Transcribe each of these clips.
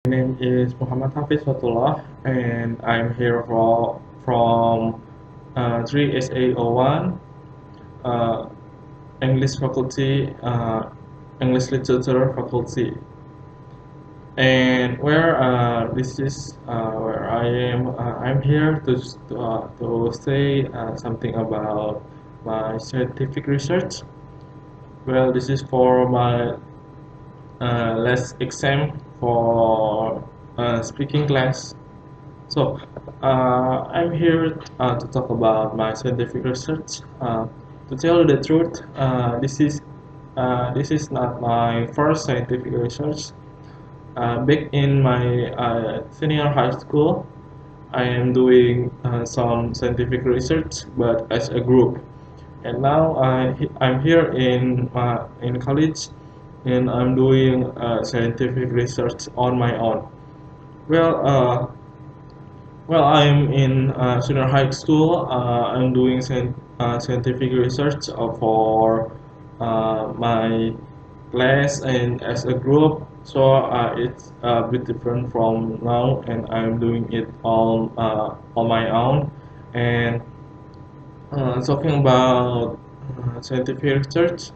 My name is Muhammad Hafiz Fatullah, and I'm here from 3SA01 uh, English faculty, English literature faculty, and where this is where I am. I'm here to say something about my scientific research. Well, this is for my last exam for speaking class. So, I'm here to talk about my scientific research. To tell you the truth, this is not my first scientific research. Back in my senior high school, I am doing some scientific research, but as a group. And now I'm here in college, and I'm doing scientific research on my own. Well, uh, Well, I'm in senior high school. I'm doing scientific research for my class and as a group. So it's a bit different from now, and I'm doing it on my own. And talking about scientific research,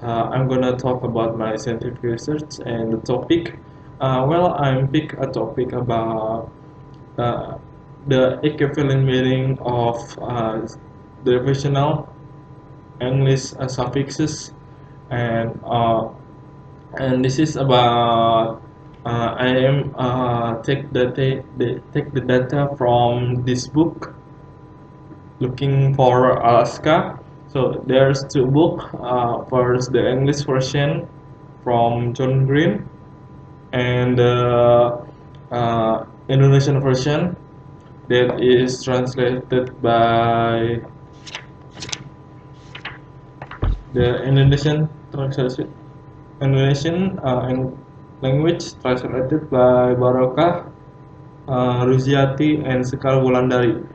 I'm gonna talk about my scientific research and the topic. I'm pick a topic about uh, the equivalent meaning of derivational English suffixes, and uh, and this is about I am take the data from this book, looking for Alaska. So there's two book. First the English version from John Green, and the Indonesian version that is translated by the Indonesian language, translated by Barokah Ruziati and Sekar Wulandari.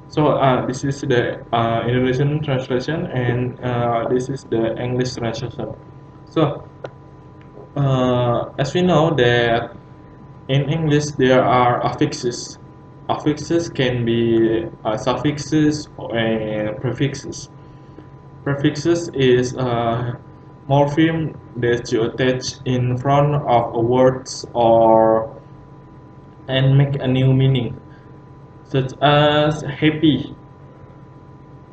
So this is the Indonesian translation, and this is the English translation. So as we know that in English there are affixes. Affixes can be suffixes and prefixes. Prefixes is a morpheme that you attach in front of a words or and make a new meaning, such as happy.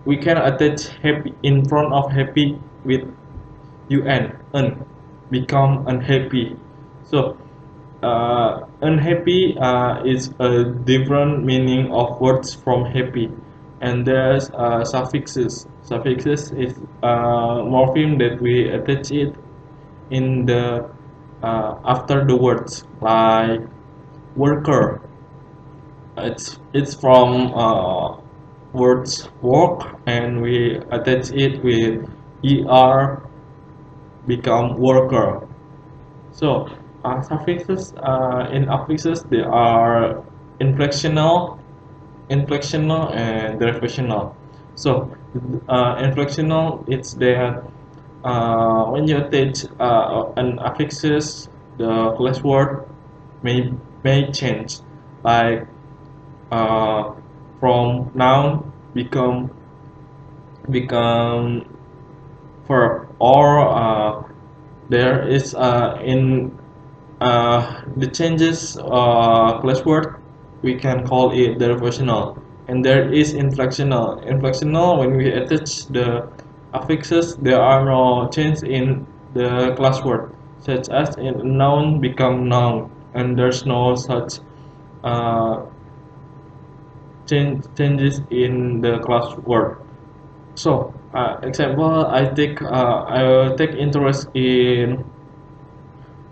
We can attach happy in front of happy with un, become unhappy. So unhappy is a different meaning of words from happy, and there's suffixes. Suffixes is morpheme that we attach it in the after the words, like worker. It's from words work, and we attach it with er, become worker. So suffixes in affixes they are inflectional, and derivational. So inflectional, it's that when you attach an affixes, the class word may change, like uh, from noun become verb, or there is in the changes class word, we can call it derivational. And there is inflectional. Inflectional, when we attach the affixes, there are no change in the class word, such as in noun become noun, and there's no such uh, changes in the class word. So example, I will take interest in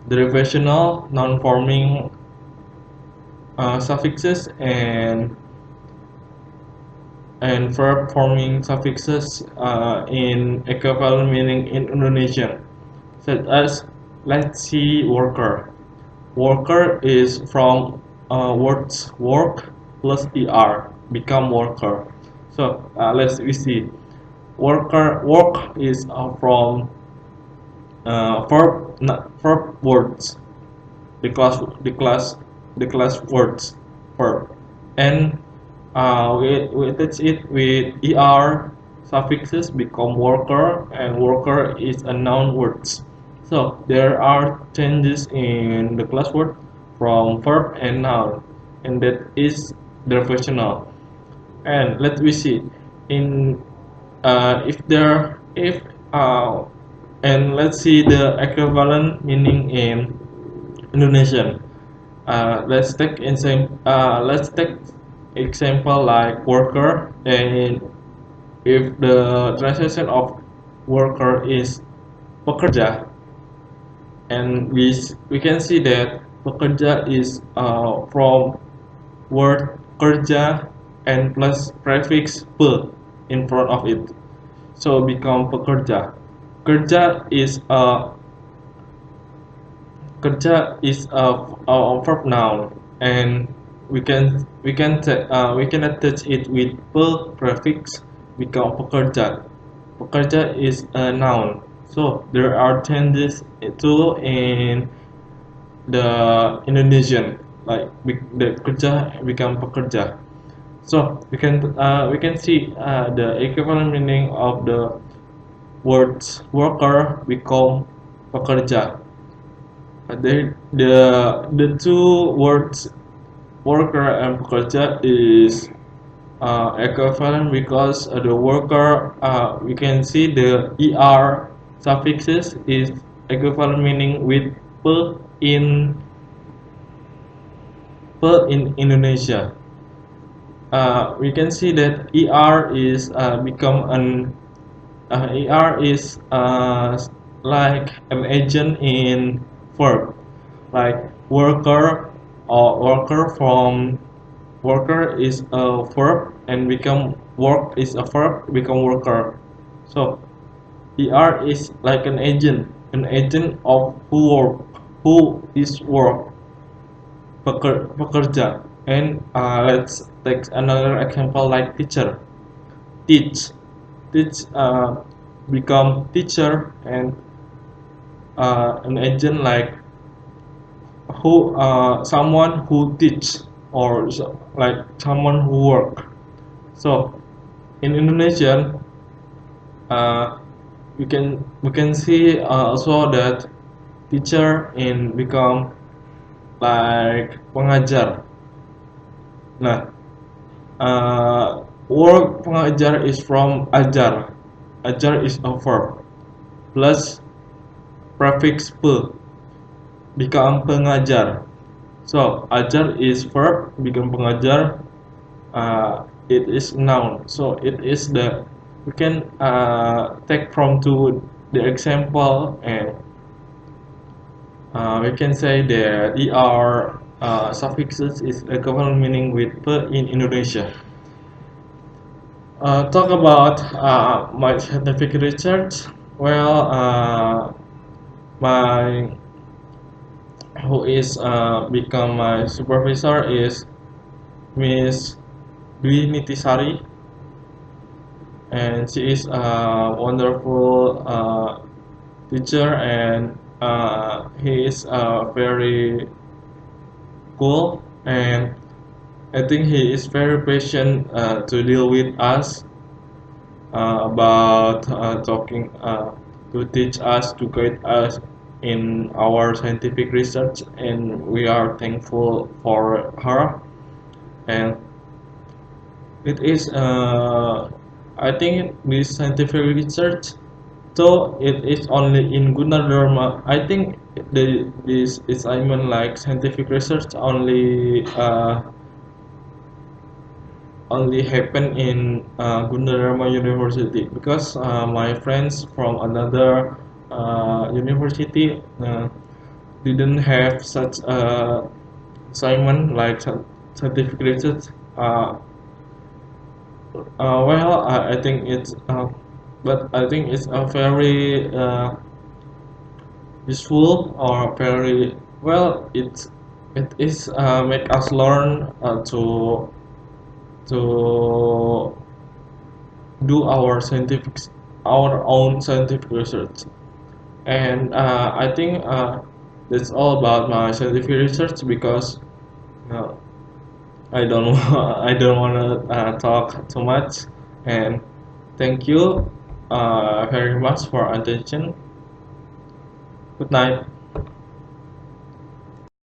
derivational non-forming suffixes and verb forming suffixes in equivalent meaning in Indonesian, such as let's see worker. Worker is from words work plus er, become worker. So let's we see work is from verb words. the class the class the class words verb, and we attach it with er suffixes become worker, and worker is a noun words. So there are changes in the class word from verb and noun, and that is the professional. And let me see in if there if and let's see the equivalent meaning in Indonesian. Let's take example like worker, and if the translation of worker is pekerja, and we can see that pekerja is from word kerja and plus prefix pe in front of it, so become pekerja. Kerja is a Kerja is a verb noun, and we can attach it with per prefix become pekerja. Pekerja is a noun, so there are changes too in the Indonesian, like the kerja become pekerja. So we can see the equivalent meaning of the words worker become pekerja. The two words worker and pekerja is equivalent because the worker we can see the er suffixes is equivalent meaning with pe in Indonesia. We can see that er is become an er is like an agent in verb, like worker, or worker from worker is a verb and become work is a verb become worker. So er is like an agent of who is work, pekerja. And let's take another example like teacher. Teach, teach become teacher, and an agent like who someone who teach, or like someone who work. So in Indonesian we can see also that teacher in become like pengajar. Nah, word pengajar is from ajar. Ajar is a verb plus prefix pe become pengajar. So ajar is verb become pengajar. It is noun. So it is the we can take from to the example, and we can say that er suffixes is equivalent meaning with pe in Indonesia. Talk about my scientific research. Well, my who is become my supervisor is Miss Dwi Nitisari, and she is a wonderful teacher, and he is very cool, and I think he is very patient to deal with us about talking to teach us, to guide us in our scientific research, and we are thankful for her. And it is I think this scientific research, though it is only in Gunadarma, I think this assignment like scientific research only happen in Gunadarma University, because my friends from another university didn't have such assignment like scientific research. Well, I think it's but I think it's a very useful, or very well. It is make us learn to do our own scientific research, and I think That's all about my scientific research because uh, I don't I don't want to talk too much. And thank you very much for attention. Good night.